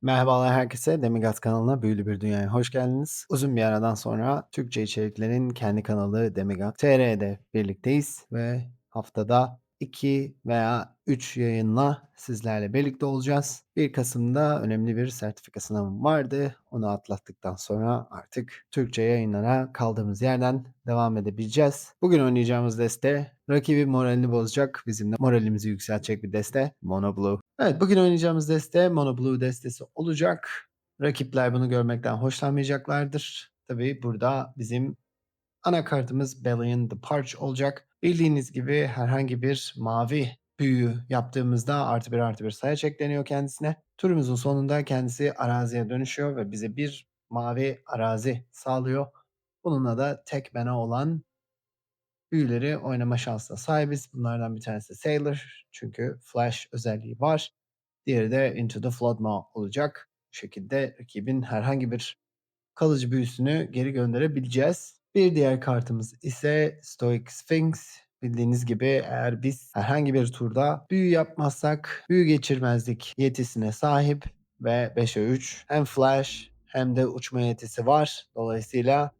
Merhabalar herkese, Demigod kanalına, Büyülü Bir Dünya'ya hoş geldiniz. Uzun bir aradan sonra Türkçe içeriklerin kendi kanalı Demigod TR'de birlikteyiz ve haftada 2 veya 3 yayınla sizlerle birlikte olacağız. 1 Kasım'da önemli bir sertifika sınavım vardı. Onu atlattıktan sonra artık Türkçe yayınlara kaldığımız yerden devam edebileceğiz. Bugün oynayacağımız deste rakibi moralini bozacak, bizim de moralimizi yükseltecek bir deste Mono Blue. Evet, bugün oynayacağımız deste Mono Blue destesi olacak. Rakipler bunu görmekten hoşlanmayacaklardır. Tabii burada bizim anakartımız Balian the Parch olacak. Bildiğiniz gibi herhangi bir mavi büyü yaptığımızda +1/+1 sayaç ekleniyor kendisine. Turumuzun sonunda kendisi araziye dönüşüyor ve bize bir mavi arazi sağlıyor. Bununla da tek mana olan büyüleri oynama şansına sahibiz. Bunlardan bir tanesi Sailor çünkü Flash özelliği var. Diğeri de Into the Flood Maw olacak. Bu şekilde rakibin herhangi bir kalıcı büyüsünü geri gönderebileceğiz. Bir diğer kartımız ise Stoic Sphinx. Bildiğiniz gibi eğer biz herhangi bir turda büyü yapmazsak büyü geçirmezlik yetisine sahip ve 5'e 3 hem flash hem de uçma yetisi var. Dolayısıyla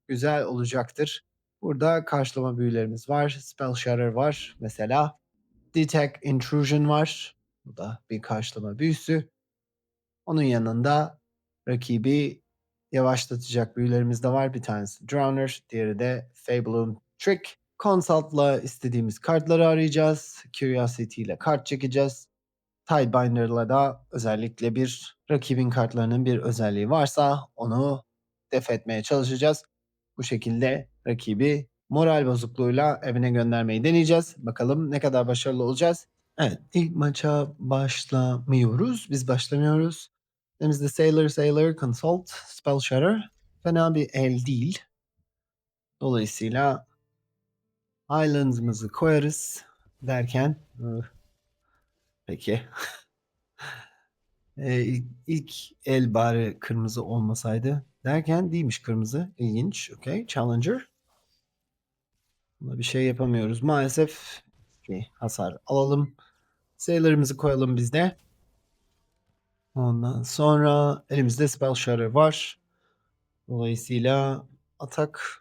güzel olacaktır. Burada karşılama büyülerimiz var. Spell Shatter var mesela. Detect Intrusion var. Bu da bir karşılama büyüsü. Onun yanında rakibi yavaşlatacak büyülerimiz de var. Bir tanesi Drowner, diğeri de Fable'un Trick. Consult'la istediğimiz kartları arayacağız. Curiosity ile kart çekeceğiz. Tidebinder'la da özellikle bir rakibin kartlarının bir özelliği varsa onu def etmeye çalışacağız. Bu şekilde rakibi moral bozukluğuyla evine göndermeyi deneyeceğiz. Bakalım ne kadar başarılı olacağız. Evet, ilk maça başlamıyoruz. Biz başlamıyoruz. Elimizde Sailor, Consult, Spell Shatter. Fena bir el değil. Dolayısıyla Islands'ımızı koyarız derken peki. İlk el bari kırmızı olmasaydı derken değilmiş kırmızı. İlginç. Okay. Challenger. Buna bir şey yapamıyoruz. Maalesef hasar alalım. Sayılarımızı koyalım biz de. Ondan sonra elimizde Spell Shatter var. Dolayısıyla atak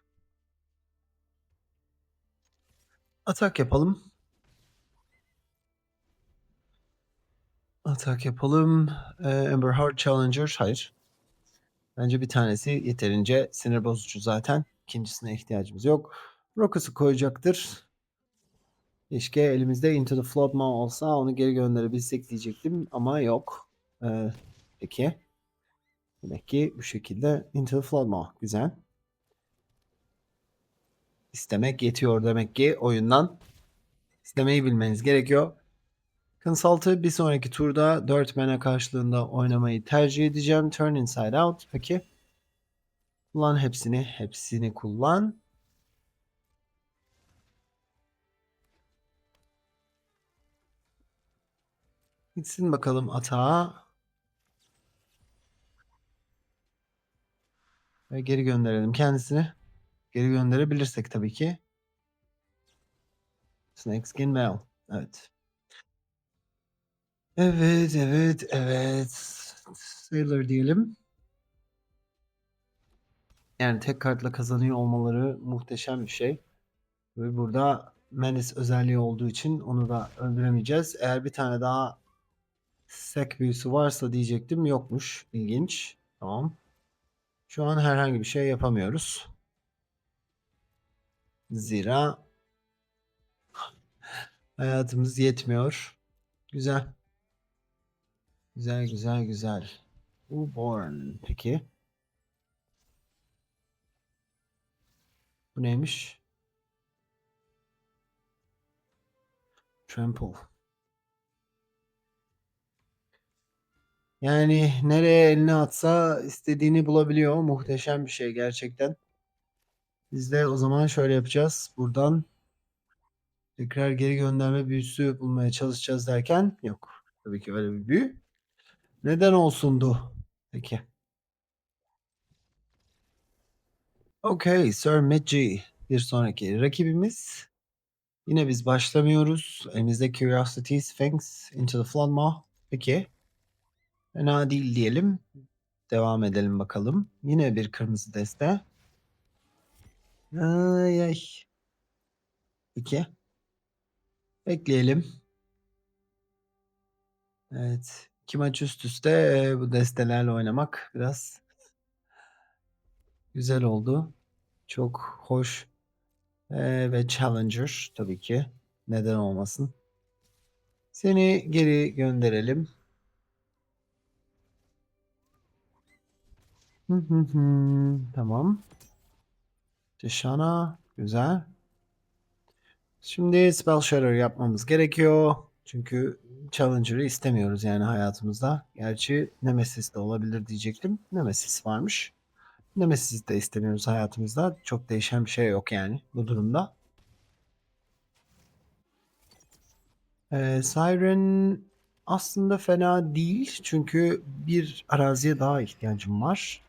yapalım. Atak yapalım. Ember Heart Challenger. Hayır. Bence bir tanesi yeterince sinir bozucu zaten. İkincisine ihtiyacımız yok. Rokus'u koyacaktır. Keşke elimizde Into the Flood Maw olsa onu geri gönderebilsek diyecektim ama yok. Peki. Demek ki bu şekilde Into the Flood Maw. Güzel. İstemek yetiyor demek ki oyundan. İstemeyi bilmeniz gerekiyor. Consult'ı bir sonraki turda 4 mana karşılığında oynamayı tercih edeceğim. Turn Inside Out. Peki. Kullan hepsini. Hepsini kullan. Gitsin bakalım atağa. Ve geri gönderelim kendisini. Geri gönderebilirsek tabii ki. Snakeskin Mail. Evet. Evet. Sailor diyelim. Yani tek kartla kazanıyor olmaları muhteşem bir şey. Ve burada Menace özelliği olduğu için onu da öldüremeyeceğiz. Eğer bir tane daha Sek büyüsü varsa diyecektim. Yokmuş. İlginç. Tamam. Şu an herhangi bir şey yapamıyoruz. Zira hayatımız yetmiyor. Güzel. Güzel. Uborn. Peki. Bu neymiş? Trample. Yani nereye elini atsa istediğini bulabiliyor. Muhteşem bir şey gerçekten. Biz de o zaman şöyle yapacağız. Buradan tekrar geri gönderme büyüsü bulmaya çalışacağız derken yok. Tabii ki öyle bir büyü. Neden olsundu? Peki. Okay, Sir Medji. Bir sonraki rakibimiz. Yine biz başlamıyoruz. Elimizde Curiosity, Sphinx, Into the Flood Maw. Peki. Fena değil diyelim. Devam edelim bakalım. Yine bir kırmızı deste. Ay ay. 2. Bekleyelim. Evet. 2 maç üst üste bu destelerle oynamak biraz güzel oldu. Çok hoş ve challenger tabii ki. Neden olmasın. Seni geri gönderelim. Hı hı hı. Tamam. Tishana. Güzel. Şimdi Spell Shatter yapmamız gerekiyor. Çünkü Challenger'ı istemiyoruz yani hayatımızda. Gerçi Nemesis de olabilir diyecektim. Nemesis varmış. Nemesis'i de istemiyoruz hayatımızda. Çok değişen bir şey yok yani bu durumda. Siren aslında fena değil. Çünkü bir araziye daha ihtiyacım var.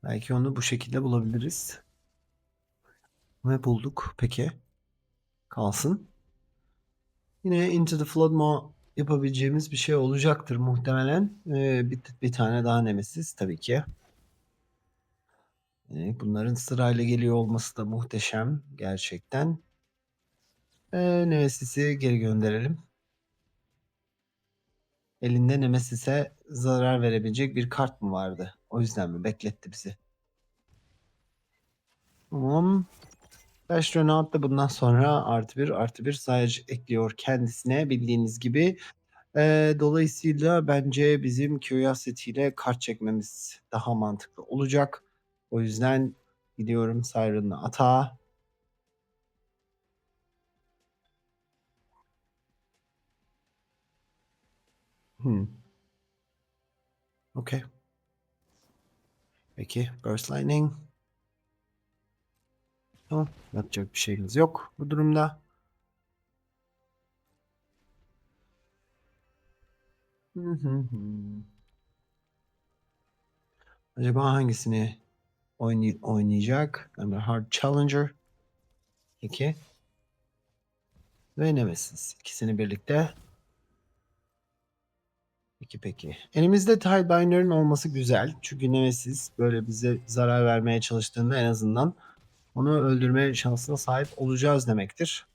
Belki onu bu şekilde bulabiliriz. Ve bulduk. Peki. Kalsın. Yine Into the Flood yapabileceğimiz bir şey olacaktır muhtemelen. Bir tane daha Nemesis tabii ki. Bunların sırayla geliyor olması da muhteşem gerçekten. Nemesis'i geri gönderelim. Elinde Nemesis'e zarar verebilecek bir kart mı vardı? O yüzden mi bekletti bizi? Tamam. Astronaut da bundan sonra +1/+1 sayacı ekliyor kendisine bildiğiniz gibi. Dolayısıyla bence bizim Curiosity ile kart çekmemiz daha mantıklı olacak. O yüzden gidiyorum Siren'la atağa. Hmm. Okay. Peki. Burst Lightning. Tamam. Yapacak bir şeyimiz yok bu durumda. Hı hı hı. Acaba hangisini oynayacak? Hard Challenger 2 ve Nemesis. İkisini birlikte. Peki. Elimizde Tidebinder'ın olması güzel. Çünkü Nemesis böyle bize zarar vermeye çalıştığında en azından onu öldürme şansına sahip olacağız demektir.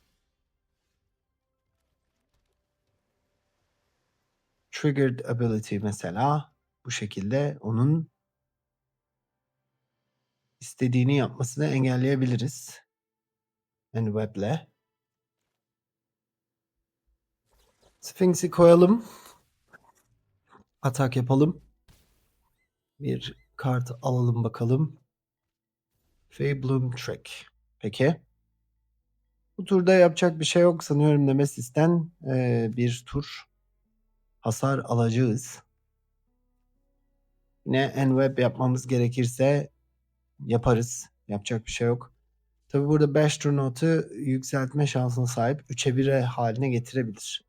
Triggered ability mesela bu şekilde onun istediğini yapmasını engelleyebiliriz. Web'le. Sphinx'i koyalım. Atak yapalım. Bir kart alalım bakalım. Feybloom Trick. Peki. Bu turda yapacak bir şey yok sanıyorum Nemesis'ten bir tur hasar alacağız. Yine Enweb yapmamız gerekirse yaparız. Yapacak bir şey yok. Tabi burada Bastronaut'u yükseltme şansına sahip 3'e 1'e haline getirebilir.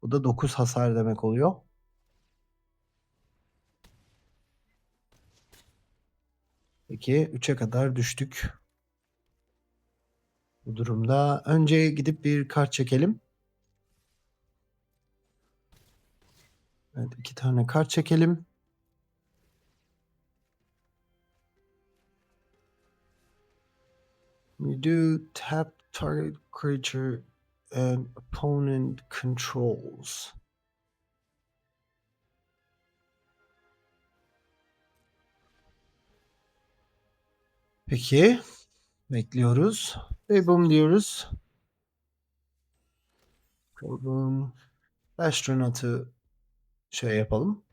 Bu da 9 hasar demek oluyor. Peki 3'e kadar düştük. Bu durumda önce gidip bir kart çekelim. Evet 2 tane kart çekelim. We do tap target creature and opponent controls. Peki. Bekliyoruz. Ve boom diyoruz. Boom. Astronaut'u şey yapalım.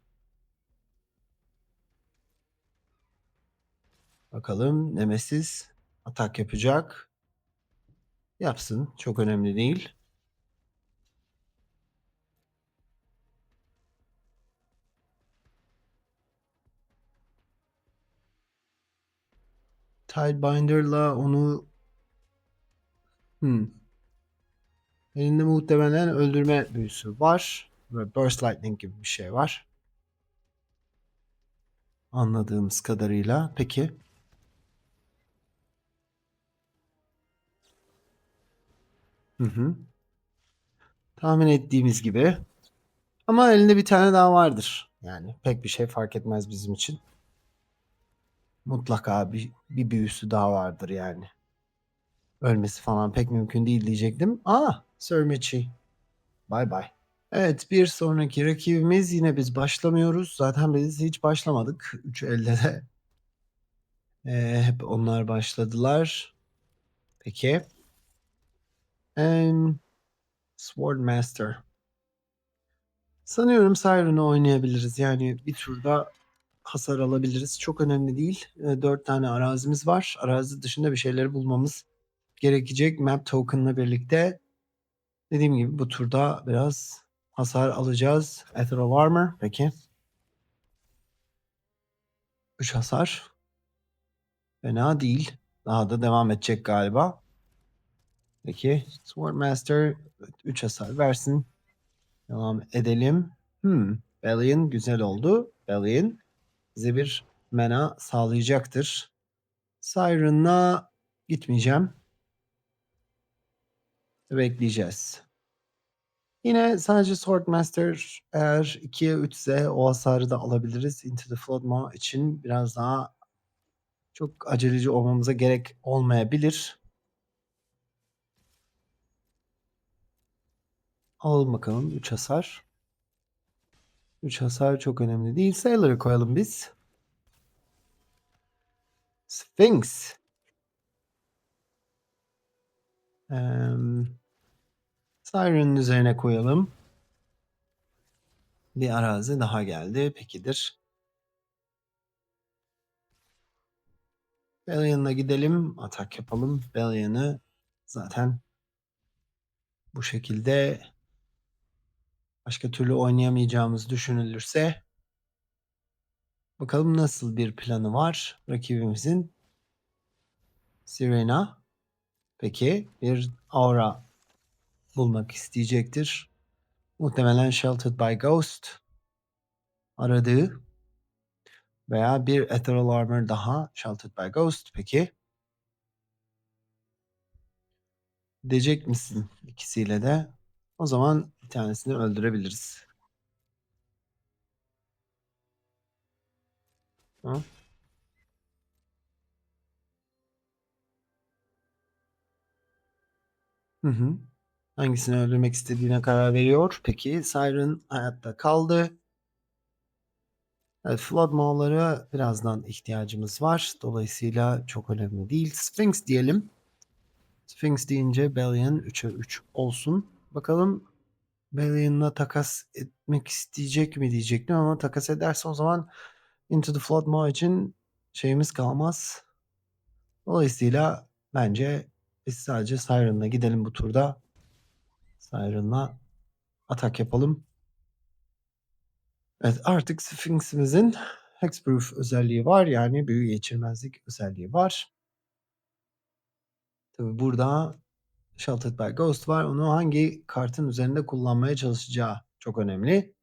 Bakalım Nemesis atak yapacak. Yapsın. Çok önemli değil. Tidebinder'la onu elinde muhtemelen öldürme büyüsü var. Ve Burst Lightning gibi bir şey var. Anladığımız kadarıyla. Peki. Hı hı. Tahmin ettiğimiz gibi. Ama elinde bir tane daha vardır. Yani pek bir şey fark etmez bizim için. Mutlaka bir büyüsü daha vardır yani. Ölmesi falan pek mümkün değil diyecektim. Sir Mitchie. Bye bye. Evet, bir sonraki rakibimiz yine biz başlamıyoruz. Zaten biz hiç başlamadık. Üç elde de hep onlar başladılar. Peki. And Swordmaster. Sanıyorum Siren'ı oynayabiliriz. Yani bir turda hasar alabiliriz. Çok önemli değil. 4 tane arazimiz var. Arazi dışında bir şeyleri bulmamız gerekecek. Map token'la birlikte dediğim gibi bu turda biraz hasar alacağız. Ethereal Armor. Peki. 3 hasar. Fena değil. Daha da devam edecek galiba. Peki. Swordmaster 3 hasar versin. Devam edelim. Bellion güzel oldu. Bellion bize bir mana sağlayacaktır. Siren'la gitmeyeceğim. Bekleyeceğiz. Yine sadece Swordmaster eğer 2'ye 3 ise o hasarı da alabiliriz. Into the Floodmaw için biraz daha çok aceleci olmamıza gerek olmayabilir. Alalım bakalım 3 hasar. 3 hasar çok önemli değil. Sailor'ı koyalım biz. Sphinx. Siren'ın üzerine koyalım. Bir arazi daha geldi. Pekidir. Bellion'a gidelim. Atak yapalım. Bellion'ı zaten bu şekilde başka türlü oynayamayacağımız düşünülürse bakalım nasıl bir planı var rakibimizin. Sirena. Peki bir aura bulmak isteyecektir. Muhtemelen Sheltered by Ghost aradığı veya bir Ethereal Armor daha Sheltered by Ghost. Peki. Diyecek misin ikisiyle de? O zaman bir tanesini öldürebiliriz. Hı? Hı hı. Hangisini öldürmek istediğine karar veriyor. Peki Siren hayatta kaldı. Evet, Flood Maw'lara birazdan ihtiyacımız var. Dolayısıyla çok önemli değil. Sphinx diyelim. Sphinx deyince Bellion 3'e 3 olsun. Bakalım Bellion'la takas etmek isteyecek mi diyecektim ama takas ederse o zaman Into the Flood Maw için şeyimiz kalmaz. Dolayısıyla bence biz sadece Siren'la gidelim bu turda. Siren'la atak yapalım. Evet, artık Sphinx'imizin Hexproof özelliği var. Yani büyü geçirmezlik özelliği var. Tabi burada Sheltered by Ghost var. Onu hangi kartın üzerinde kullanmaya çalışacağı çok önemli.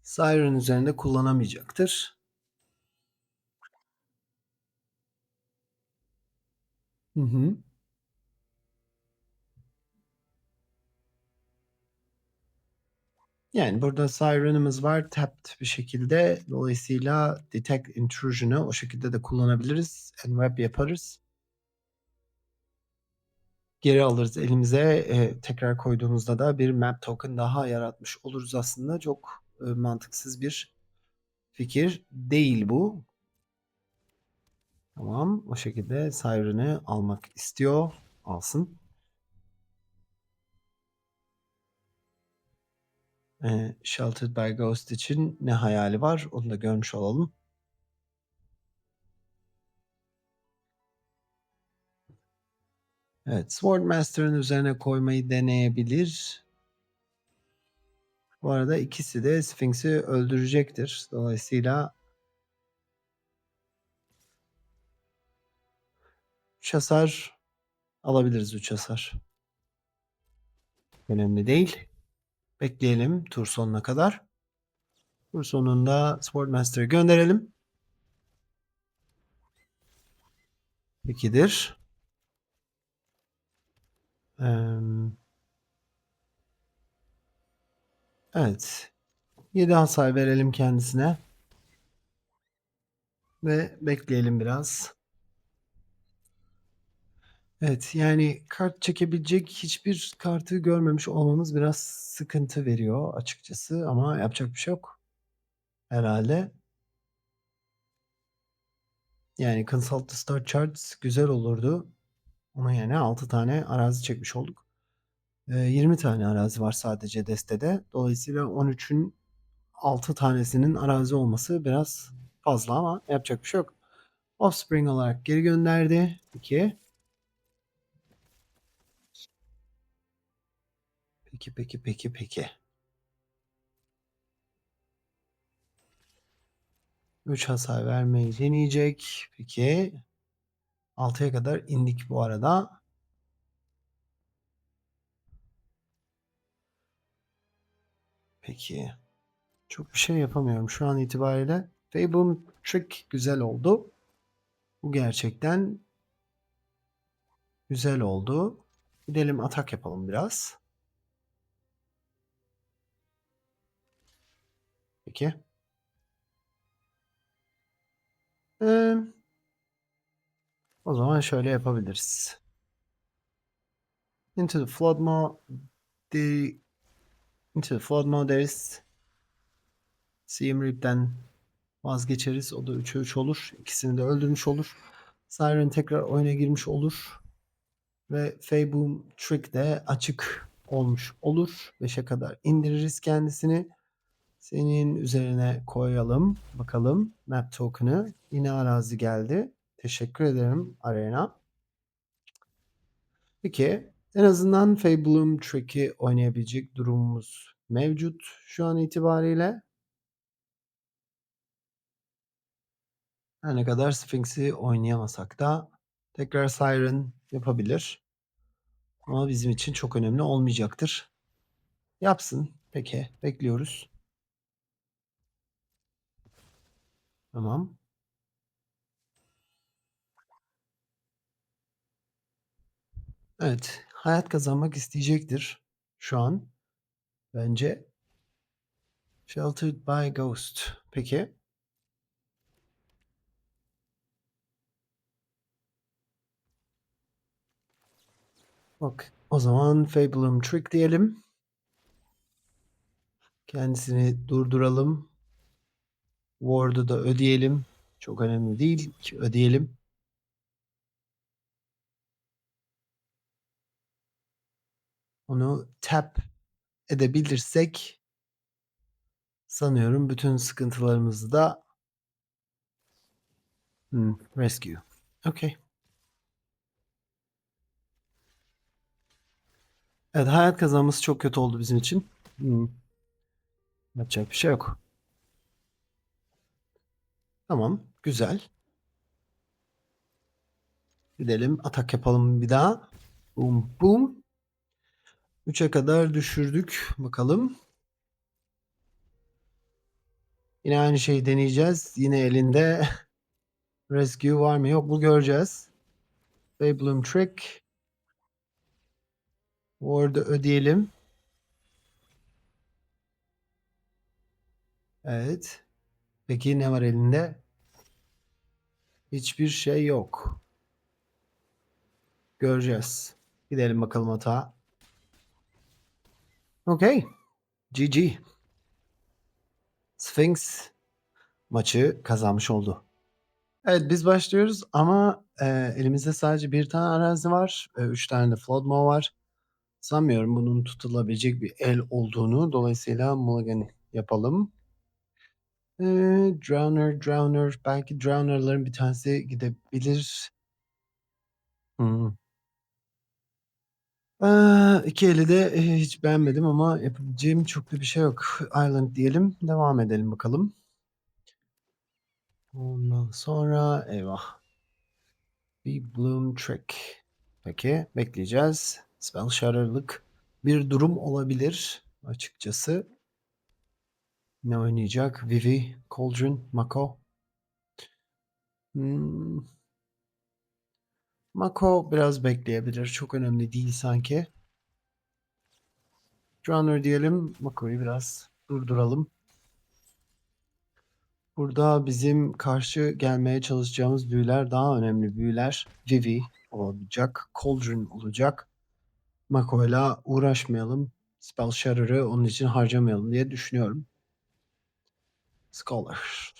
Siren üzerinde kullanamayacaktır. Hı hı. Yani burada Siren'ımız var tapped bir şekilde. Dolayısıyla Detect Intrusion'ı o şekilde de kullanabiliriz. Enwrap yaparız. Geri alırız elimize. Tekrar koyduğumuzda da bir map token daha yaratmış oluruz aslında. Çok mantıksız bir fikir değil bu. Tamam. O şekilde Siren'ı almak istiyor. Alsın. Sheltered by Ghost için ne hayali var? Onu da görmüş olalım. Evet. Swordmaster'ın üzerine koymayı deneyebilir. Bu arada ikisi de Sphinx'i öldürecektir. Dolayısıyla 3 hasar alabiliriz 3 hasar. Önemli değil. Bekleyelim tur sonuna kadar. Tur sonunda Swordmaster'ı gönderelim. 2'dir. Ee, Evet. 7 hasar verelim kendisine. Ve bekleyelim biraz. Evet, yani kart çekebilecek hiçbir kartı görmemiş olmamız biraz sıkıntı veriyor açıkçası ama yapacak bir şey yok herhalde. Yani Consult the Star Charts güzel olurdu. Ama yani 6 tane arazi çekmiş olduk. 20 tane arazi var sadece destede. Dolayısıyla 13'ün 6 tanesinin arazi olması biraz fazla ama yapacak bir şey yok. Offspring olarak geri gönderdi. 2. Peki. 3 hasar vermeyi deneyecek. Peki. 6'ya kadar indik bu arada. Peki. Çok bir şey yapamıyorum şu an itibariyle. Fable Trick güzel oldu. Bu gerçekten güzel oldu. Gidelim atak yapalım biraz. Peki. Ee, O zaman şöyle yapabiliriz. Into the flood mode, the into the flood mode deriz. Siem Reap'ten vazgeçeriz. O da 3'e 3 olur. İkisini de öldürmüş olur. Siren tekrar oyuna girmiş olur. Ve Feyboom Trick de açık olmuş olur. 5'e kadar indiririz kendisini. Senin üzerine koyalım. Bakalım map token'ı. Yine arazi geldi. Teşekkür ederim Arena. Peki en azından Fable'ım Trick'i oynayabilecek durumumuz mevcut şu an itibariyle. Her ne kadar Sphinx'i oynayamasak da tekrar Siren yapabilir. Ama bizim için çok önemli olmayacaktır. Yapsın. Peki. Bekliyoruz. Tamam. Evet. Hayat kazanmak isteyecektir. Şu an. Bence. Sheltered by Ghost. Peki. Bak. O zaman Fable'ım Trick diyelim. Kendisini durduralım. Ward'u da ödeyelim. Çok önemli değil ki ödeyelim. Onu tap edebilirsek sanıyorum bütün sıkıntılarımızı da rescue. Okay. Evet, hayat kazanması çok kötü oldu bizim için. Yapacak bir şey yok. Tamam, güzel. Gidelim, atak yapalım bir daha. Boom boom. 3'e kadar düşürdük. Bakalım. Yine aynı şeyi deneyeceğiz. Yine elinde rescue var mı yok mu göreceğiz. Bloom Trick. Orada ödeyelim. Evet. Peki ne var elinde? Hiçbir şey yok. Göreceğiz. Gidelim bakalım hata. Okay. GG. Sphinx maçı kazanmış oldu. Evet biz başlıyoruz ama elimizde sadece bir tane arazi var. 3 tane de Floodmo var. Sanmıyorum bunun tutulabilecek bir el olduğunu. Dolayısıyla mulligan yapalım. Drowner. Belki Drowner'ların bir tanesi gidebilir. Hmm. 2 eli de hiç beğenmedim ama yapabileceğim çok da bir şey yok. Island diyelim. Devam edelim bakalım. Ondan sonra eyvah. Bir Bloom Trick. Peki bekleyeceğiz. Spell Shatter'lık bir durum olabilir açıkçası. Ne oynayacak? Vivi, Cauldron, Mako. Hmm, Mako biraz bekleyebilir. Çok önemli değil sanki. Drowner diyelim. Mako'yu biraz durduralım. Burada bizim karşı gelmeye çalışacağımız büyüler daha önemli büyüler. Vivi olacak. Cauldron olacak. Mako'yla uğraşmayalım. Spell Shatter'ı onun için harcamayalım diye düşünüyorum. Scholar.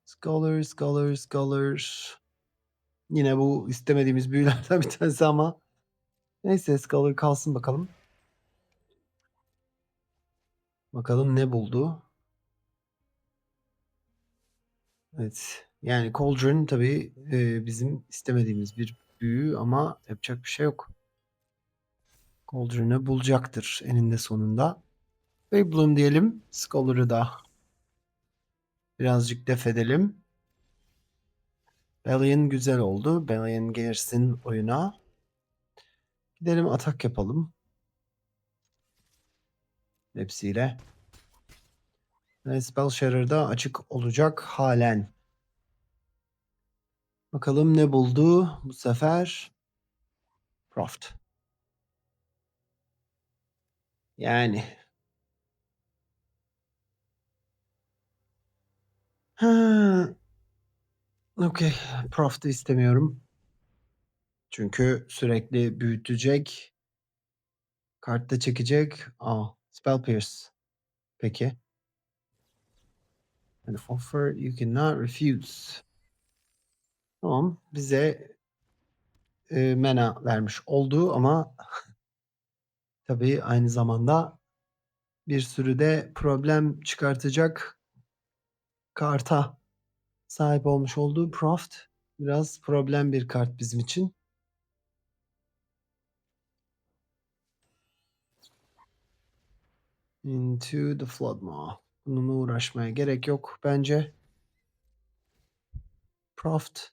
Scholar, Scholar, Scholar. Yine bu istemediğimiz büyülerden bir tanesi ama neyse Scholar kalsın bakalım. Bakalım ne buldu. Evet. Yani Cauldron tabii bizim istemediğimiz bir büyü ama yapacak bir şey yok. Cauldron'ı bulacaktır eninde sonunda. Ve Bloom diyelim. Scholar'ı da birazcık def edelim. Balian güzel oldu. Balian gelirsin oyuna. Gidelim atak yapalım. Hepsiyle. Ve Spell Shatter'da açık olacak halen. Bakalım ne buldu bu sefer? Croft. Yani. Ha, okey. Croft'u istemiyorum. Çünkü sürekli büyütecek. Kartta çekecek. Spell Pierce. Peki. An offer you cannot refuse. Tamam. Bize mana vermiş oldu ama tabii aynı zamanda bir sürü de problem çıkartacak karta sahip olmuş olduğu Croft. Biraz problem bir kart bizim için. Into the Floodmaw. Bununla uğraşmaya gerek yok bence. Croft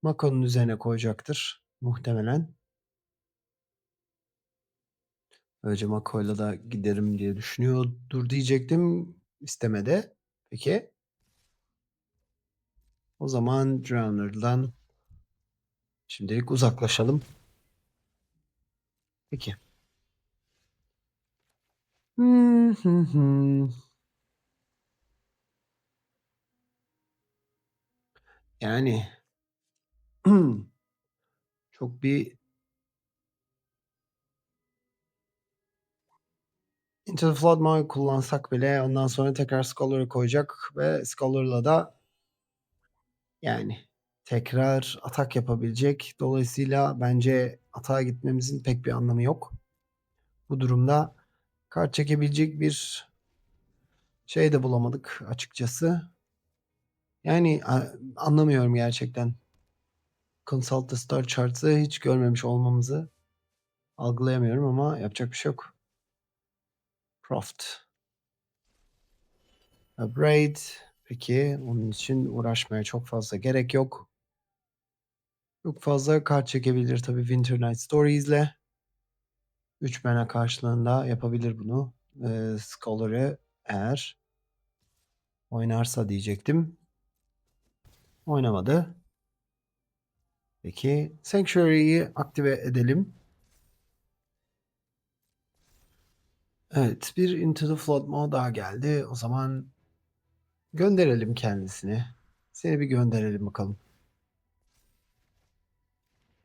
Mako'nun üzerine koyacaktır muhtemelen. Böylece Mako'yla da giderim diye düşünüyordur diyecektim. İstemedi. Peki. O zaman Drowner'dan şimdilik uzaklaşalım. Peki. Yani çok bir Into the Flood Maw'u kullansak bile ondan sonra tekrar Scholar'ı koyacak ve Scholar'la da yani tekrar atak yapabilecek. Dolayısıyla bence atağa gitmemizin pek bir anlamı yok. Bu durumda kart çekebilecek bir şey de bulamadık açıkçası. Yani anlamıyorum gerçekten. Consult the Star Chart'ı hiç görmemiş olmamızı algılayamıyorum ama yapacak bir şey yok. Croft. Upgrade. Peki onun için uğraşmaya çok fazla gerek yok. Çok fazla kart çekebilir tabii Winter Night Stories'le. 3 mana karşılığında yapabilir bunu. Scholar'ı eğer oynarsa diyecektim. Oynamadı. Peki Sanctuary'yi aktive edelim. Evet, bir Into the Flood Maw daha geldi. O zaman gönderelim kendisini. Seni bir gönderelim bakalım.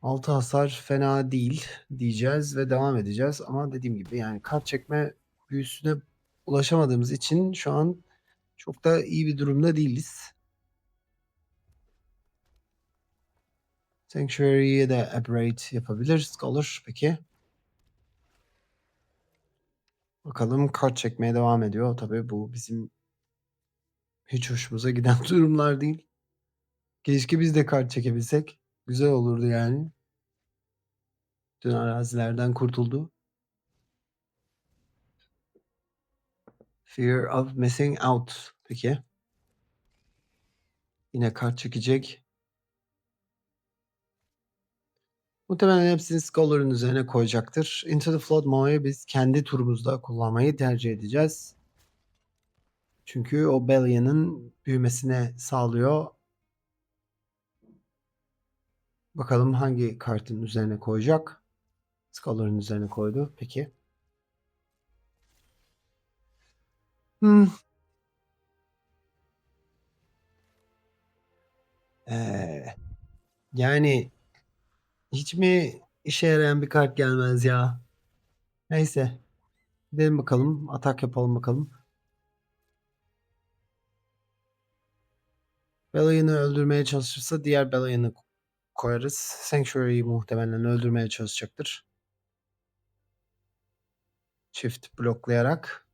6 hasar fena değil diyeceğiz ve devam edeceğiz. Ama dediğim gibi yani kart çekme büyüsüne ulaşamadığımız için şu an çok da iyi bir durumda değiliz. Sanctuary'ye de Aberrate yapabilir. Scholar peki. Bakalım kart çekmeye devam ediyor. Tabii bu bizim hiç hoşumuza giden durumlar değil. Keşke biz de kart çekebilsek. Güzel olurdu yani. Bütün arazilerden kurtuldu. Fear of missing out. Peki. Yine kart çekecek. Muhtemelen hepsini Scholar'ın üzerine koyacaktır. Into the Flood Maw'yu biz kendi turumuzda kullanmayı tercih edeceğiz. Çünkü o Balian'ın büyümesine sağlıyor. Bakalım hangi kartın üzerine koyacak. Scholar'ın üzerine koydu. Peki. Hmm. Ee, yani hiç mi işe yarayan bir kart gelmez ya? Neyse. Gidelim bakalım. Atak yapalım bakalım. Belian'ı öldürmeye çalışırsa diğer Belian'ı koyarız. Sanctuary'yi muhtemelen öldürmeye çalışacaktır. Çift bloklayarak.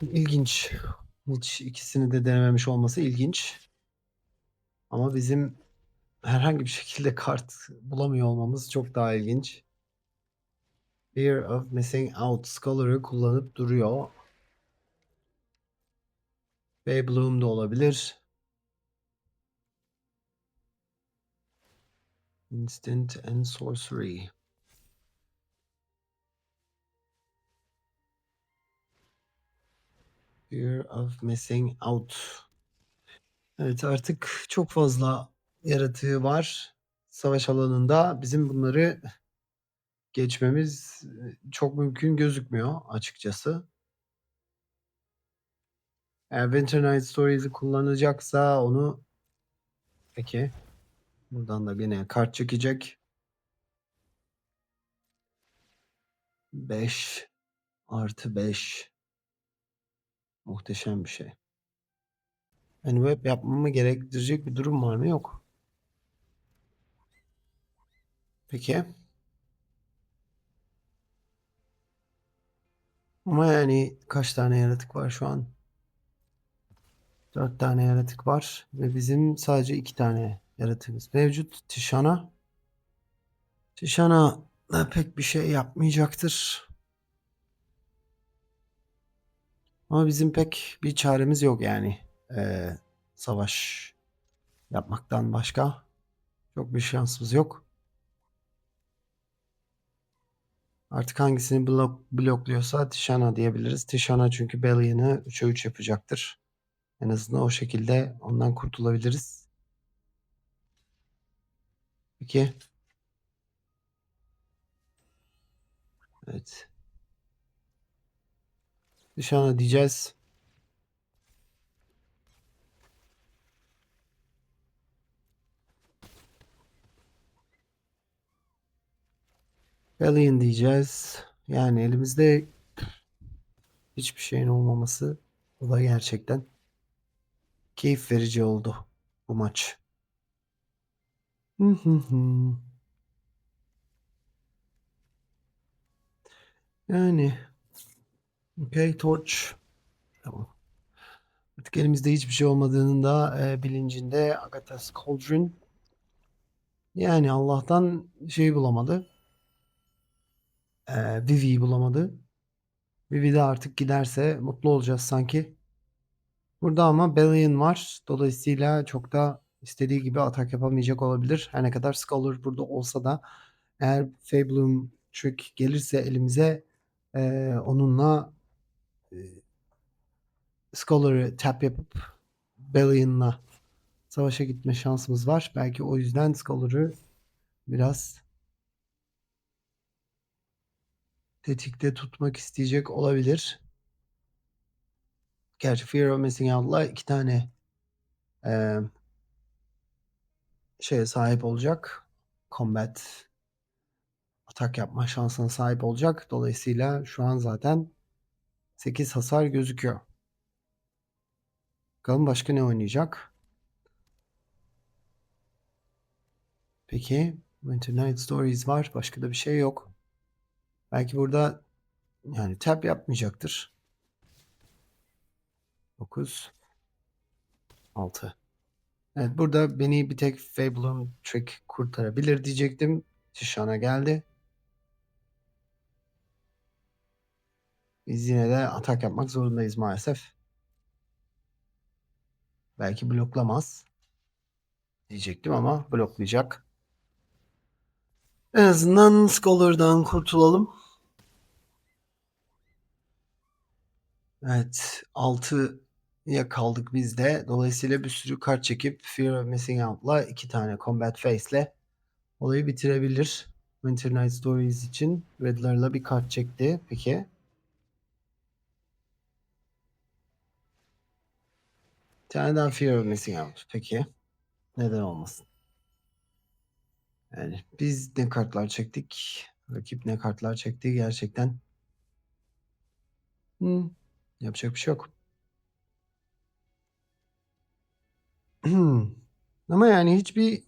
İlginç. Hiç ikisini de denememiş olması ilginç. Ama bizim herhangi bir şekilde kart bulamıyor olmamız çok daha ilginç. Fear of Missing Out Scholar'ı kullanıp duruyor. Bloom da olabilir. Instant and Sorcery. Fear of Missing Out. Evet, artık çok fazla yaratığı var savaş alanında. Bizim bunları geçmemiz çok mümkün gözükmüyor açıkçası. Eğer Winter Night Stories'i kullanacaksa onu, peki, buradan da yine kart çekecek. 5 artı 5. Muhteşem bir şey. Yani web yapmamı gerektirecek bir durum var mı? Yok. Peki. Ama yani kaç tane yaratık var şu an? 4 tane yaratık var ve bizim sadece 2 tane yaratığımız mevcut. Tishana da pek bir şey yapmayacaktır. Ama bizim pek bir çaremiz yok yani. Savaş yapmaktan başka çok bir şansımız yok. Artık hangisini blokluyorsa Tishana diyebiliriz. Tishana çünkü Belian'ı 3'e 3 yapacaktır. En azından o şekilde ondan kurtulabiliriz. Peki. Evet. Tishana diyeceğiz. Belian diyeceğiz. Yani elimizde hiçbir şeyin olmaması, bu da gerçekten keyif verici oldu bu maç. Hı hı hı. Yani okay, Torch. Tamam. Artık elimizde hiçbir şey olmadığının da bilincinde Agatha's Cauldron. Yani Allah'tan şeyi bulamadı. Vivi'yi bulamadı. Vivi de artık giderse mutlu olacağız sanki. Burada ama Belian var. Dolayısıyla çok da istediği gibi atak yapamayacak olabilir. Her ne kadar Scholar burada olsa da, eğer Fabulum Trick gelirse elimize, onunla e, Scholar'ı tap yapıp Belian'la savaşa gitme şansımız var. Belki o yüzden Scholar'ı biraz tetikte tutmak isteyecek olabilir. Gerçi Fear of Missing Out'la 2 tane e, şeye sahip olacak. Combat atak yapma şansına sahip olacak. Dolayısıyla şu an zaten 8 hasar gözüküyor. Bakalım başka ne oynayacak? Peki. Winter Night Stories var. Başka da bir şey yok. Belki burada yani tap yapmayacaktır. 9, 6. Evet, burada beni bir tek Fabulum Trick kurtarabilir diyecektim. Tishana geldi. Biz yine de atak yapmak zorundayız maalesef. Belki bloklamaz diyecektim ama bloklayacak. En azından Scholar'dan kurtulalım. Evet, 6'ya kaldık biz de. Dolayısıyla bir sürü kart çekip Fear of Missing Out'la 2 tane Combat Phase'le olayı bitirebilir. Winter Night Stories için Riddler'la bir kart çekti. Peki. Bir tane daha Fear of Missing Out. Peki. Neden olmasın? Yani biz ne kartlar çektik? Rakip ne kartlar çekti? Gerçekten yapacak bir şey yok. Ama yani hiçbir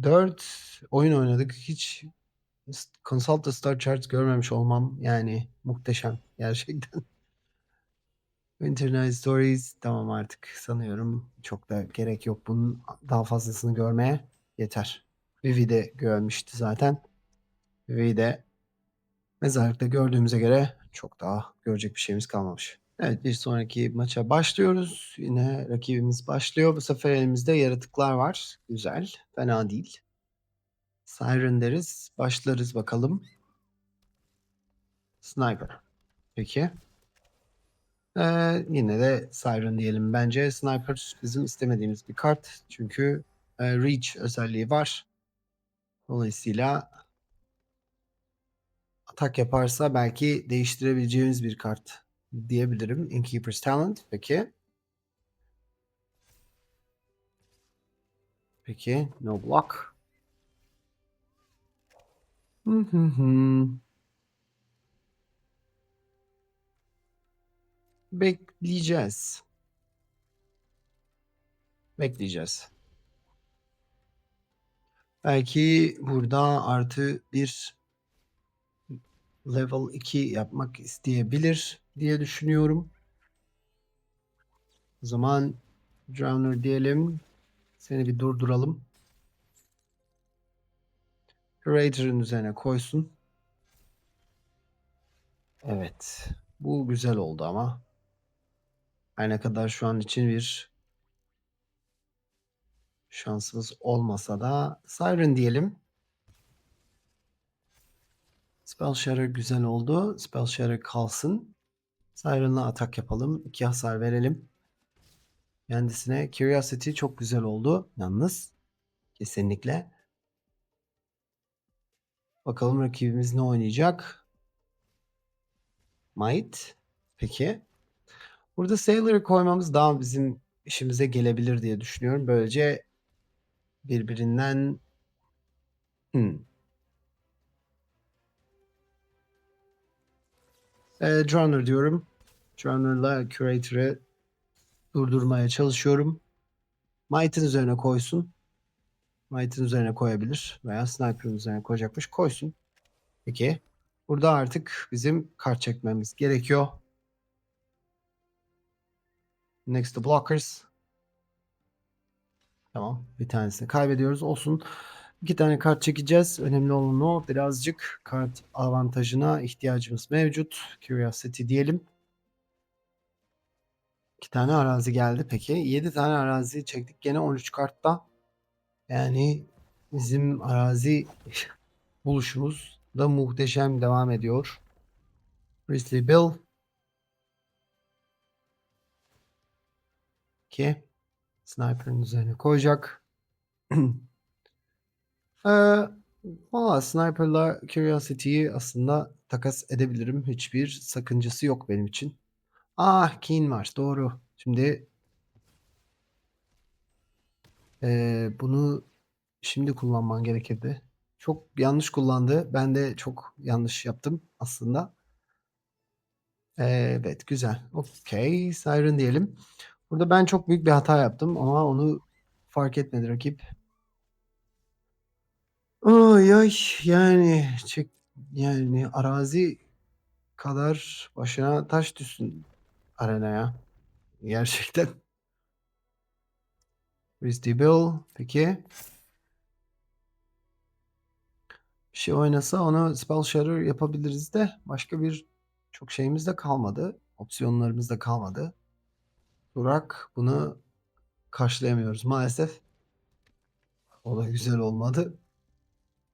4 oyun oynadık. Hiç Consult the Star Charts görmemiş olmam yani muhteşem gerçekten. Winter Night Stories tamam artık sanıyorum çok da gerek yok bunun daha fazlasını görmeye yeter. Vivi de görmüştü zaten. Vivi de mezarlıkta gördüğümüze göre çok daha görecek bir şeyimiz kalmamış. Evet bir sonraki maça başlıyoruz. Yine rakibimiz başlıyor. Bu sefer elimizde yaratıklar var. Güzel. Fena değil. Siren deriz. Başlarız bakalım. Sniper. Peki. Yine de Siren diyelim bence. Sniper bizim istemediğimiz bir kart. Çünkü Reach özelliği var. Dolayısıyla atak yaparsa belki değiştirebileceğimiz bir kart diyebilirim. Innkeeper's Talent. Peki. Peki. No block. Hı hı hı. Bekleyeceğiz. Bekleyeceğiz. Belki burada artı bir level 2 yapmak isteyebilir diye düşünüyorum. O zaman Drowner diyelim. Seni bir durduralım. Curator'ın üzerine koysun. Evet. Bu güzel oldu ama. Her ne kadar şu an için bir şansımız olmasa da Siren diyelim. Spell Shatter güzel oldu. Spell Shatter kalsın. Siren'la atak yapalım. 2 hasar verelim. Kendisine Curiosity çok güzel oldu. Yalnız. Kesinlikle. Bakalım rakibimiz ne oynayacak? Might. Peki. Burada Sailor'ı koymamız daha bizim işimize gelebilir diye düşünüyorum. Böylece birbirinden hmm. Drowner diyorum. Drowner'la Curator'ı durdurmaya çalışıyorum. Might'ın üzerine koysun. Might'ın üzerine koyabilir. Veya Sniper'ın üzerine koyacakmış. Koysun. Peki. Burada artık bizim kart çekmemiz gerekiyor. Next to blockers. Tamam. Bir tanesini kaybediyoruz. Olsun. 2 tane kart çekeceğiz. Önemli olan o. Birazcık kart avantajına ihtiyacımız mevcut. Curiosity diyelim. 2 tane arazi geldi. Peki. 7 tane arazi çektik. Gene 13 kartta. Yani bizim arazi buluşumuz da muhteşem devam ediyor. Grizzly Bill. 2. Sniper'ın üzerine koyacak. Ee, Valla Sniper'la Curiosity'yi aslında takas edebilirim. Hiçbir sakıncası yok benim için. Ah Keen var doğru. Şimdi bunu şimdi kullanman gerekirdi. Çok yanlış kullandı. Ben de çok yanlış yaptım aslında. Evet güzel. Okey. Siren diyelim. Burada ben çok büyük bir hata yaptım ama onu fark etmedi rakip. Ay ay yani yani arazi kadar başına taş düşsün arenaya. Gerçekten. Risty Bill. Peki. Bir şey oynasa onu Spell Shatter yapabiliriz de başka bir çok şeyimiz de kalmadı. Opsiyonlarımız da kalmadı. Durak bunu karşılayamıyoruz maalesef. O da güzel olmadı.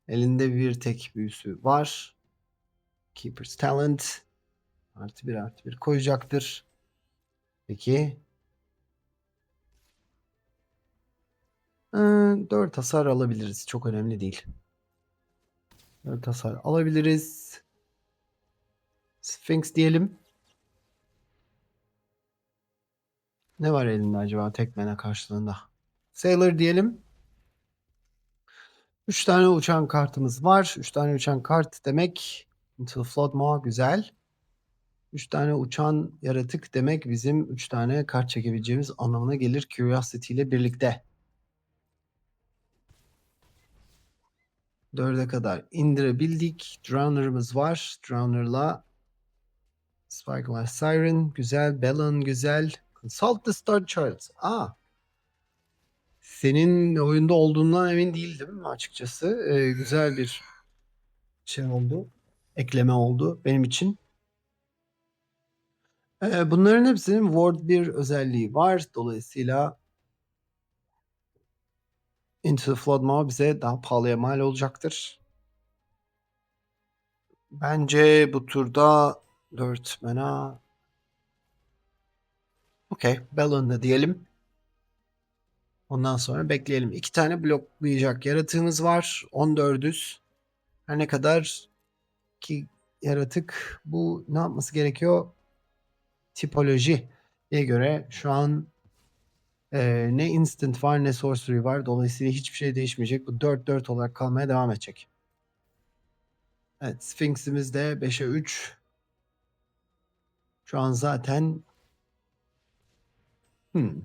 Elinde bir tek büyüsü var. Keeper's Talent. Artı bir artı bir koyacaktır. Peki. 4 hasar alabiliriz. Çok önemli değil. 4 hasar alabiliriz. Sphinx diyelim. Ne var elinde acaba tek mana karşılığında? Sailor diyelim. 3 tane uçan kartımız var. 3 tane uçan kart demek Into the Flood Maw güzel. 3 tane uçan yaratık demek bizim 3 tane kart çekebileceğimiz anlamına gelir Curiosity ile birlikte. 4'e kadar indirebildik. Drowner'ımız var. Drowner'la Spyglass Siren güzel. Bellon güzel. Consult the Star Charts. Senin oyunda olduğundan emin değildim açıkçası. Güzel bir şey oldu. Ekleme oldu benim için. Bunların hepsinin Ward 1 özelliği var. Dolayısıyla Into the Flood Maw bize daha pahalıya mal olacaktır. Bence bu turda 4 mana. Okey. Bellon'da diyelim. Ondan sonra bekleyelim. 2 tane bloklayacak yaratığımız var. 14'üz. Her ne kadar ki yaratık bu ne yapması gerekiyor? Tipolojiye göre şu an ne instant var ne sorcery var. Dolayısıyla hiçbir şey değişmeyecek. Bu 4-4 olarak kalmaya devam edecek. Evet, Sphinx'imiz de 5'e 3. Şu an zaten hmm,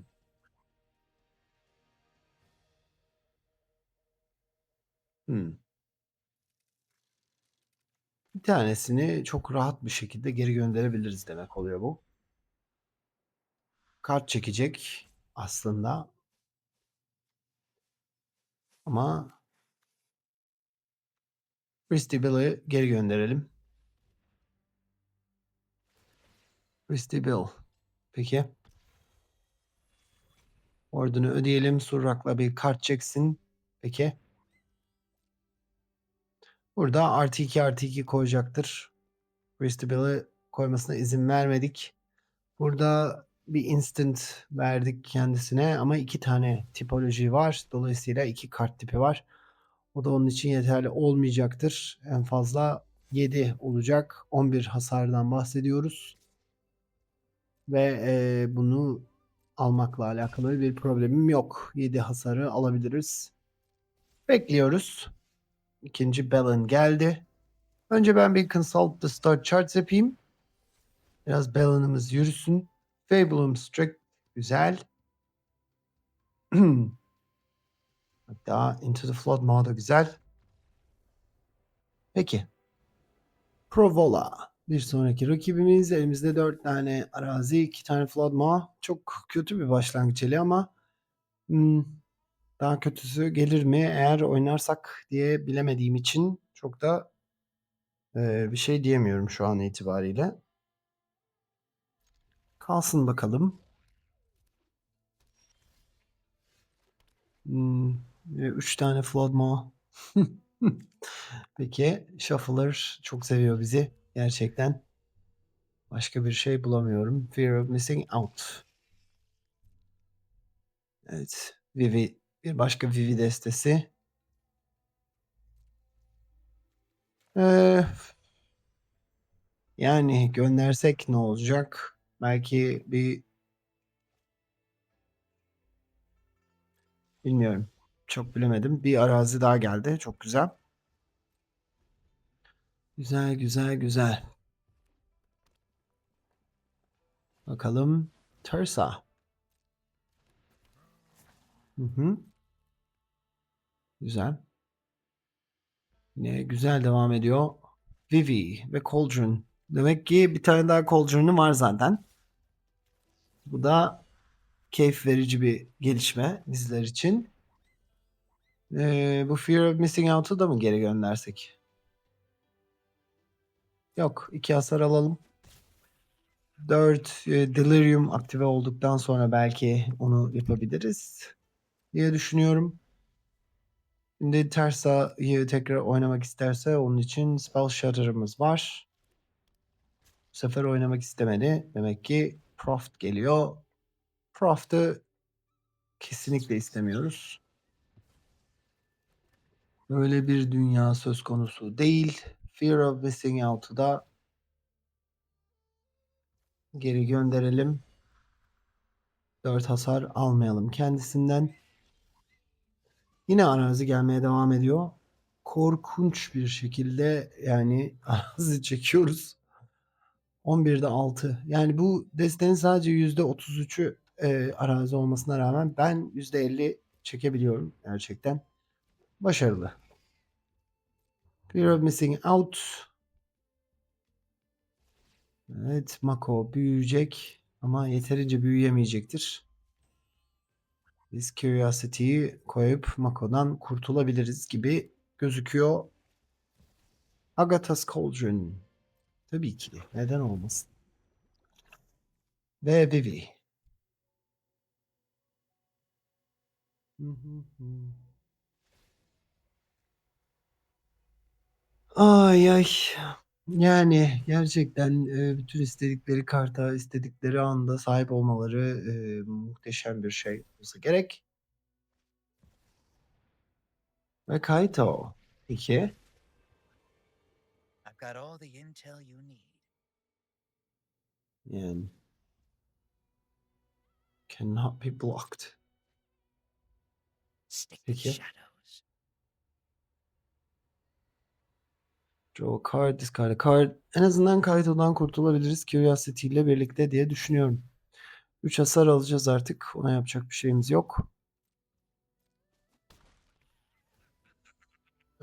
hmm. Bir tanesini çok rahat bir şekilde geri gönderebiliriz demek oluyor bu. Kart çekecek aslında ama Christy Bill'i geri gönderelim. Christy Bill. Peki. Ordunu ödeyelim. Surrak'la bir kart çeksin. Peki. Burada artı 2 artı 2 koyacaktır. Christy Bill'i koymasına izin vermedik. Burada bir instant verdik kendisine ama 2 tane tipoloji var. Dolayısıyla 2 kart tipi var. O da onun için yeterli olmayacaktır. En fazla 7 olacak. 11 hasardan bahsediyoruz. Ve bunu almakla alakalı bir problemim yok. 7 hasarı alabiliriz. Bekliyoruz. İkinci Bellon geldi. Önce ben bir Consult the Start Charts yapayım. Biraz Bellon'ımız yürüsün. Fabulum Strict güzel. Hatta Into the Flood modu güzel. Peki. Provola. Bir sonraki rakibimiz. Elimizde 4 tane arazi, 2 tane Flood Maw. Çok kötü bir başlangıç eli ama daha kötüsü gelir mi eğer oynarsak diye bilemediğim için çok da bir şey diyemiyorum şu an itibariyle. Kalsın bakalım. 3 tane Flood Maw. Peki. Shuffler çok seviyor bizi. Gerçekten. Başka bir şey bulamıyorum. Fear of Missing Out. Evet. Vivi. Bir başka Vivi destesi. Ee, yani göndersek ne olacak? Belki bir bilmiyorum. Çok bilemedim. Bir arazi daha geldi. Çok güzel. Güzel güzel güzel. Bakalım. Tersa. Hı hı. Güzel. Yine güzel devam ediyor. Vivi ve Cauldron. Demek ki bir tane daha Cauldron'u var zaten. Bu da keyif verici bir gelişme bizler için. Bu Fear of Missing Out'u da mı geri göndersek? Yok. 2 hasar alalım. 4 Delirium aktive olduktan sonra belki onu yapabiliriz diye düşünüyorum. Şimdi Tersa'yı tekrar oynamak isterse onun için Spell Shatter'ımız var. Bu sefer oynamak istemedi. Demek ki Proft geliyor. Proft'ı kesinlikle istemiyoruz. Öyle bir dünya söz konusu değil. Fear of Missing Out'u da geri gönderelim. 4 hasar almayalım kendisinden. Yine arazi gelmeye devam ediyor. Korkunç bir şekilde yani arazi çekiyoruz. 11'de 6. Yani bu destenin sadece %33'ü arazi olmasına rağmen ben %50 çekebiliyorum gerçekten. Başarılı. Fear of Missing Out. Evet, Mako büyüyecek ama yeterince büyüyemeyecektir. Biz Curiosity'yi koyup Mako'dan kurtulabiliriz gibi gözüküyor. Agatha's Cauldron. Tabii ki. Neden olmasın? Ve Vivi. Hı hı hı. Ay ay. Yani gerçekten bütün istedikleri karta, istedikleri anda sahip olmaları muhteşem bir şey olsa gerek. Ve Kaito. 2. I've got all the intel you need. Yani cannot be blocked. Stick to the Peki. shadows. Draw a card, discard a card. En azından Kaito'dan kurtulabiliriz Curiosity ile birlikte diye düşünüyorum. 3 hasar alacağız artık. Ona yapacak bir şeyimiz yok.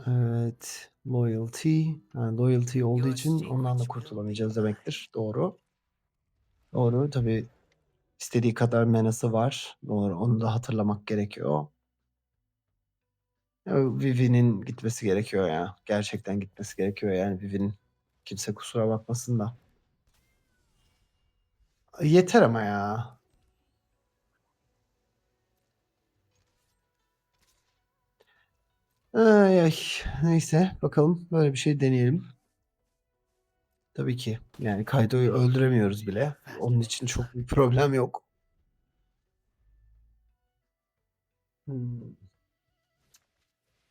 Evet. Loyalty. Yani loyalty olduğu Your için ondan da secrets will be kurtulamayacağız mine. demektir. Doğru. Doğru. Tabii istediği kadar menası var. Doğru. Onu da hatırlamak gerekiyor. Vivi'nin gitmesi gerekiyor ya. Gerçekten gitmesi gerekiyor yani Vivi'nin. Kimse kusura bakmasın da. Yeter ama ya. Ay, ay. Neyse bakalım böyle bir şey deneyelim. Tabii ki. Yani Kaido'yu öldüremiyoruz bile. Onun için çok bir problem yok. Hmm.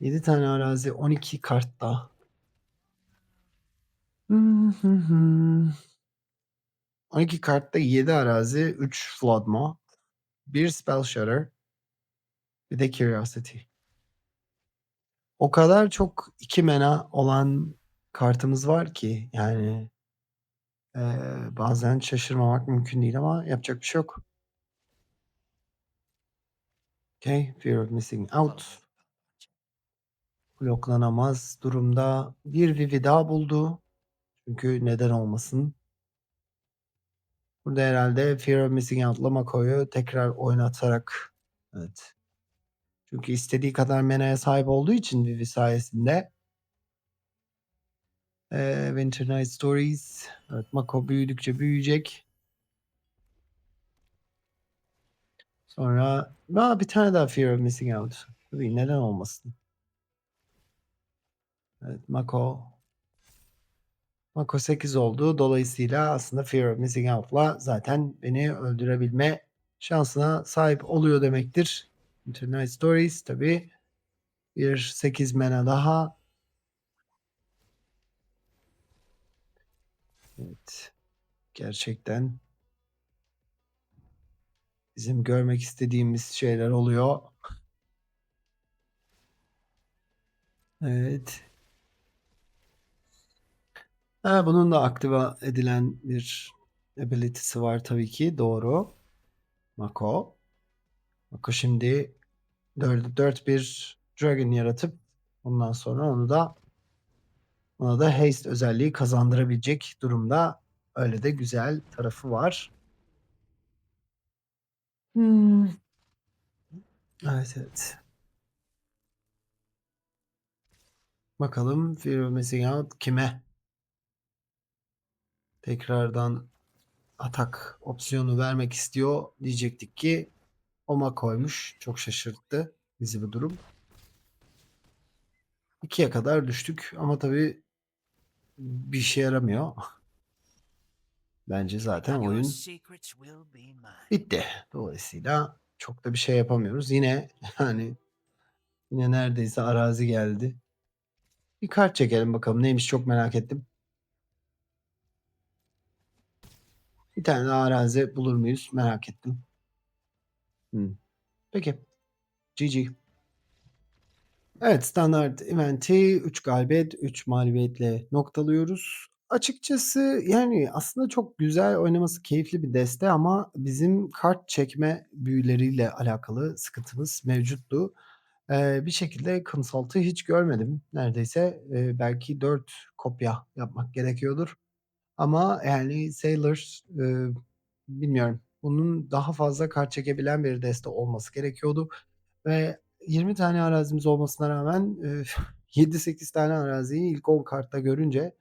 7 tane arazi 12 kartta. Hı hı hı. 12 kartta 7 arazi, 3 Floodma, 1 Spell Shatter, bir de Curiosity. O kadar çok 2 mana olan kartımız var ki yani bazen şaşırmamak mümkün değil ama yapacak bir şey yok. Okay, Fear of Missing Follow Out. me. Bloklanamaz durumda. Bir Vivi daha buldu. Çünkü neden olmasın. Burada herhalde Fear of Missing Out'la Mako'yu tekrar oynatarak, evet. Çünkü istediği kadar mana'ya sahip olduğu için Vivi sayesinde Winter Night Stories, evet, Mako büyüdükçe büyüyecek. Sonra bir tane daha Fear of Missing Out. Tabii neden olmasın. Evet, Mako 8 oldu. Dolayısıyla aslında Fear of Missing Out'la zaten beni öldürebilme şansına sahip oluyor demektir. Winter Night Stories tabii bir 8 mana daha. Evet. Gerçekten bizim görmek istediğimiz şeyler oluyor. Evet. Bunun da aktive edilen bir ability'si var tabii ki. Doğru. Mako. Mako şimdi 4'e 4 bir dragon yaratıp ondan sonra ona da haste özelliği kazandırabilecek durumda. Öyle de güzel tarafı var. Hmm. Evet evet. Bakalım Fear of Missing Out kime tekrardan atak opsiyonu vermek istiyor diyecektik ki Oma koymuş. Çok şaşırttı bizi bu durum. 2'ye kadar düştük ama tabii bir işe yaramıyor. Bence zaten Your oyun secrets will be mine. bitti. Dolayısıyla çok da bir şey yapamıyoruz. Yine yani yine neredeyse arazi geldi. Bir kart çekelim bakalım neymiş çok merak ettim. Bir tane daha arazi bulur muyuz? Merak ettim. Hımm. Peki. GG. Evet, standart event'i 3 galibiyet, 3 mağlubiyetle noktalıyoruz. Açıkçası, yani, aslında çok güzel oynaması keyifli bir deste ama bizim kart çekme büyüleriyle alakalı sıkıntımız mevcuttu. Bir şekilde Consult'ı hiç görmedim. Neredeyse, belki 4 kopya yapmak gerekiyordur. Ama, yani, Sailor, bilmiyorum. Bunun daha fazla kart çekebilen bir deste olması gerekiyordu ve 20 tane arazimiz olmasına rağmen, 7-8 tane araziyi ilk 10 kartta görünce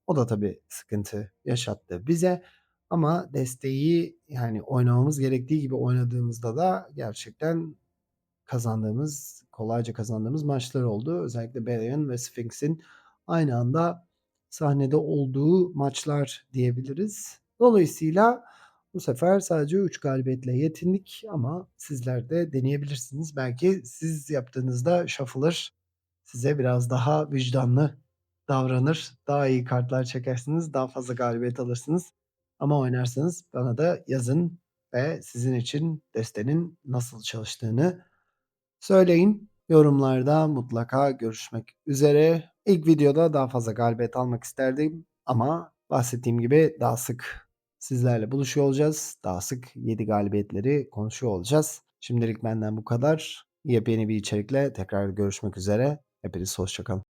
o da tabii sıkıntı yaşattı bize ama desteği, yani, oynamamız gerektiği gibi oynadığımızda da gerçekten kolayca kazandığımız maçlar oldu. Özellikle Balian ve Sphinx'in aynı anda sahnede olduğu maçlar diyebiliriz. Dolayısıyla bu sefer sadece 3 galibiyetle yetindik ama sizler de deneyebilirsiniz. Belki siz yaptığınızda shuffler size biraz daha vicdanlı davranır. Daha iyi kartlar çekersiniz, daha fazla galibiyet alırsınız. Ama oynarsanız bana da yazın ve sizin için destenin nasıl çalıştığını söyleyin. Yorumlarda mutlaka görüşmek üzere. İlk videoda daha fazla galibiyet almak isterdim ama bahsettiğim gibi daha sık sizlerle buluşuyor olacağız. Daha sık 7 galibiyetleri konuşuyor olacağız. Şimdilik benden bu kadar. Yepyeni bir içerikle tekrar görüşmek üzere. Hepiniz hoşça kalın.